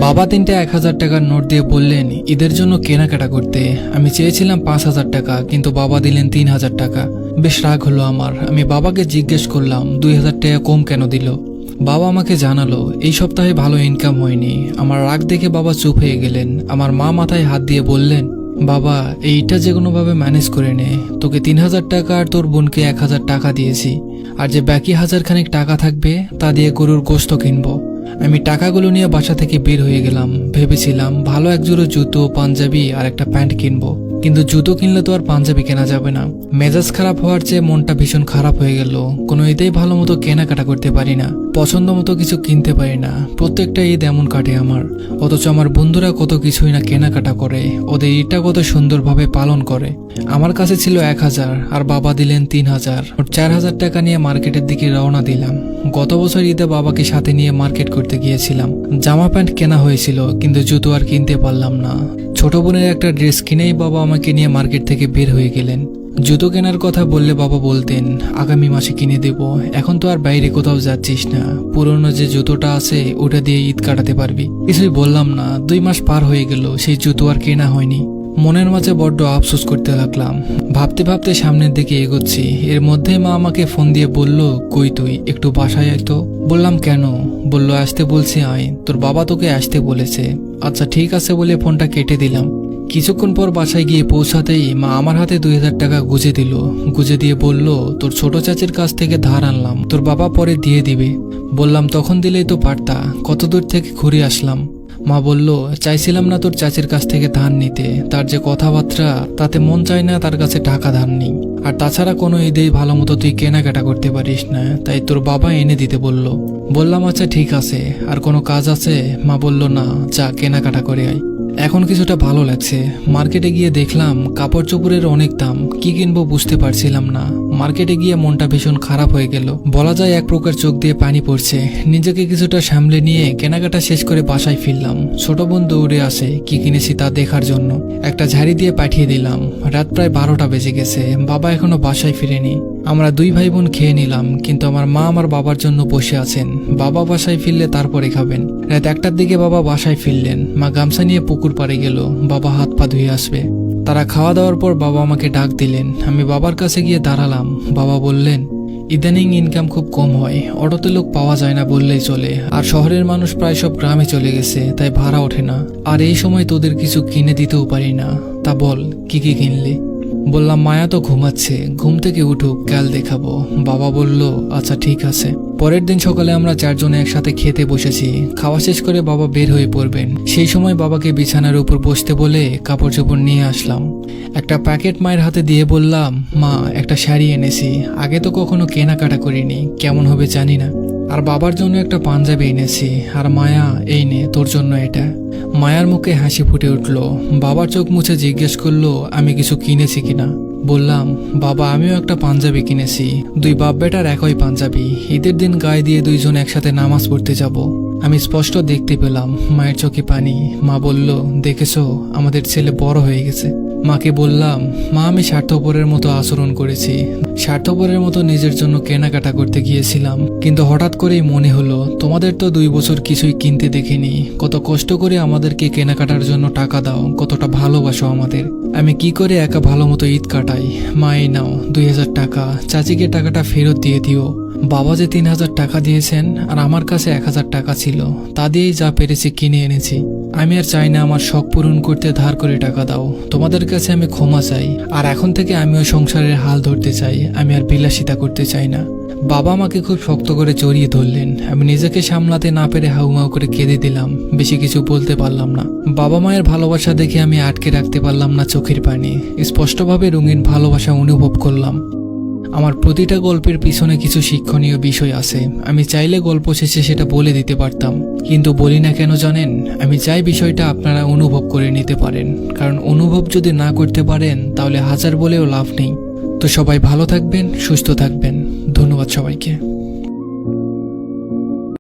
বাবা 3টা 1000 টাকার নোট দিয়ে বললেন ঈদের জন্য কেনাকাটা করতে। আমি চেয়েছিলাম 5000 টাকা, কিন্তু বাবা দিলেন 3000 টাকা। বেশ রাগ হলো আমার। আমি বাবাকে জিজ্ঞেস করলাম 2000 টাকা কম কেন দিল। বাবা আমাকে জানালো এই সপ্তাহে ভালো ইনকাম হয়নি। আমার রাগ দেখে বাবা চুপ হয়ে গেলেন। আমার মা মাথায় হাত দিয়ে বললেন, বাবা এইটা যে কোনোভাবে ম্যানেজ করে নে। তোকে 3000 টাকা আর তোর বোনকে 1000 টাকা দিয়েছি, আর যে বাকি 1000 খানিক টাকা থাকবে তা দিয়ে গরুর গোশত কিনবো। আমি টাকাগুলো নিয়ে বাসা থেকে বের হয়ে গেলাম। ভেবেছিলাম ভালো এক জোড়া জুতো, পাঞ্জাবি আর একটা প্যান্ট কিনবো, কিন্তু জুতো কিনলে তো আর পাঞ্জাবি কেনা যাবে না। মেজাজ খারাপ হওয়ার চেয়ে মনটা ভীষণ খারাপ হয়ে গেল। কোনো ঈদেই ভালো মতো কেনাকাটা করতে পারি না, পছন্দ মতো কিছু কিনতে পারি না। প্রত্যেকটা ঈদ এমন কাটে আমার, অথচ আমার বন্ধুরা কত কিছুই না কেনাকাটা করে, ওদের ঈদটা কত সুন্দরভাবে পালন করে। আমার কাছে ছিল 1000 আর বাবা দিলেন 3000। 4000 টাকা নিয়ে মার্কেটের দিকে রওনা দিলাম। গত বছর ঈদে বাবাকে সাথে নিয়ে মার্কেট করতে গিয়েছিলাম। জামা প্যান্ট কেনা হয়েছিল, কিন্তু জুতো আর কিনতে পারলাম না। ছোট বোনের একটা ড্রেস কিনেই বাবা আমাকে নিয়ে মার্কেট থেকে বের হয়ে গেলেন। জুতো কেনার কথা বললে বাবা বলতেন আগামী মাসে কিনে দেব, এখন তো আর বাইরে কোথাও যাচ্ছিস না, পুরনো যে জুতোটা আছে ওটা দিয়ে ঈদ কাটাতে পারবি। কিছুই বললাম না। 2 মাস পার হয়ে গেল, সেই জুতো আর কেনা হয়নি। মনের মাঝে বড্ড আফসোস করতে লাগলাম। ভাবতে ভাবতে সামনের দিকে এগোচ্ছি। এর মধ্যে মা আমাকে ফোন দিয়ে বলল, কই তুই, একটু বাসায় আয় তো। বললাম কেন? বলল আসতে বলছি আয়, তোর বাবা তোকে আসতে বলেছে। আচ্ছা ঠিক আছে বলে ফোনটা কেটে দিলাম। কিছুক্ষণ পর বাসায় গিয়ে পৌঁছাতেই মা আমার হাতে 2000 টাকা গুজে দিল। গুজে দিয়ে বলল, তোর ছোট চাচির কাছ থেকে ধার আনলাম, তোর বাবা পরে দিয়ে দিবে। বললাম তখন দিলেই তো পারতা, কত দূর থেকে ঘুরে আসলাম। মা বলল, চাইছিলাম না তোর চাচির কাছ থেকে ধার নিতে, তার যে কথাবার্তা তাতে মন চায় না তার কাছে টাকা ধার নেই। আর তাছাড়া কোনো ঈদেই ভালো মতো তুই কেনাকাটা করতে পারিস না, তাই তোর বাবা এনে দিতে বলল। বললাম আচ্ছা ঠিক আছে, আর কোনো কাজ আছে? মা বলল না, যা কেনাকাটা করে আয়। এখন কিছুটা ভালো লাগছে। মার্কেটে গিয়ে দেখলাম কাপড় চোপড়ের অনেক দাম, কি কিনবো বুঝতে পারছিলাম না। মার্কেটে গিয়ে মনটা ভীষণ খারাপ হয়ে গেল। বলা যায় এক প্রকার চোখ দিয়ে পানি পড়ছে। নিজেকে কিছুটা সামলে নিয়ে কেনাকাটা শেষ করে বাসায় ফিরলাম। ছোট বোন দৌড়ে আসে কি কিনেছি তা দেখার জন্য। একটা ঝাড়ি দিয়ে পাঠিয়ে দিলাম। রাত প্রায় 12টা বেজে গেছে, বাবা এখনো বাসায় ফিরেনি। আমরা 2 ভাই বোন খেয়ে নিলাম, কিন্তু আমার মা আমার বাবার জন্য বসে আছেন। বাবা বাসায় ফিরলে তারপরে খাবেন। রাত 1টার দিকে বাবা বাসায় ফিরলেন। মা গামছা নিয়ে পুকুর পাড়ে গেল, বাবা হাত পা ধুয়ে আসবে। তারা খাওয়া দাওয়ার পর বাবা আমাকে ডাক দিলেন। আমি বাবার কাছে গিয়ে দাঁড়ালাম। বাবা বললেন, ইদানিং ইনকাম খুব কম হয়, অটোতে লোক পাওয়া যায় না বললেই চলে, আর শহরের মানুষ প্রায় সব গ্রামে চলে গেছে, তাই ভাড়া ওঠে না। আর এই সময় তোদের কিছু কিনে দিতেও পারি না, তা বল কি কি কিনলি? বললাম মায়া তো ঘুমাচ্ছে, ঘুম থেকে উঠুক, কাল দেখাবো। বাবা বলল আচ্ছা ঠিক আছে। পরের দিন সকালে আমরা 4 জনে একসাথে খেতে বসেছি। খাওয়া শেষ করে বাবা বের হয়ে পড়বেন। সেই সময় বাবাকে বিছানার উপর বসতে বলে কাপড় চোপড় নিয়ে আসলাম। একটা প্যাকেট মায়ের হাতে দিয়ে বললাম, মা একটা শাড়ি এনেছি, আগে তো কখনো কেনাকাটা করিনি, কেমন হবে জানি না। আর বাবার জন্য একটা পাঞ্জাবি এনেছি। আর মায়া এই নে তোর জন্য এটা। মায়ার মুখে হাসি ফুটে উঠল। বাবার চোখ মুছে জিজ্ঞেস করলো আমি কিছু কিনেছি কিনা। বললাম, বাবা আমিও একটা পাঞ্জাবি কিনেছি, 2 বাপ বেটার একই পাঞ্জাবি। ঈদের দিন গায়ে দিয়ে 2 জন একসাথে নামাজ পড়তে যাব। আমি স্পষ্ট দেখতে পেলাম মায়ের চোখে পানি। মা বলল, দেখেছো আমাদের ছেলে বড় হয়ে গেছে। মাকে বললাম, মা আমি স্বার্থপরের মতো আচরণ করেছি, স্বার্থপরের মতো নিজের জন্য কেনাকাটা করতে গিয়েছিলাম, কিন্তু হঠাৎ করেই মনে হলো তোমাদের তো 2 বছর কিছুই কিনতে দেখিনি, কত কষ্ট করে আমাদেরকে কেনাকাটার জন্য টাকা দাও, কতটা ভালোবাসো আমাদের। আমি কি করে একা ভালো মতো ঈদ কাটাই? মা এই নাও 2000 টাকা, চাচিকে টাকাটা ফেরত দিয়ে দিও। বাবা যে 3000 টাকা দিয়েছেন আর আমার কাছে 1000 টাকা ছিল, তা দিয়েই যা পেরেছি কিনে এনেছি। আমি আর চাই না আমার শখ পূরণ করতে ধার করে টাকা দাও। তোমাদের কাছে আমি ক্ষমা চাই, আর এখন থেকে আমিও সংসারের হাল ধরতে চাই, আমি আর বিলাসিতা করতে চাই না। বাবা আমাকে খুব শক্ত করে জড়িয়ে ধরলেন। আমি নিজেকে সামলাতে না পেরে হাউমাউ করে কেঁদে দিলাম। বেশি কিছু বলতে পারলাম না। বাবা মায়ের ভালোবাসা দেখে আমি আটকে রাখতে পারলাম না চোখের পানি। স্পষ্টভাবে রঙিন ভালোবাসা অনুভব করলাম। আমার প্রতিটা গল্পের পিছনে কিছু শিক্ষণীয় বিষয় আছে। আমি চাইলে গল্প শেষে সেটা বলে দিতে পারতাম, কিন্তু বলি না কেন জানেন? আমি চাই বিষয়টা আপনারা অনুভব করে নিতে পারেন, কারণ অনুভব যদি না করতে পারেন তাহলে হাজার বলেও লাভ নেই। তো সবাই ভালো থাকবেন, সুস্থ থাকবেন। ধন্যবাদ সবাইকে।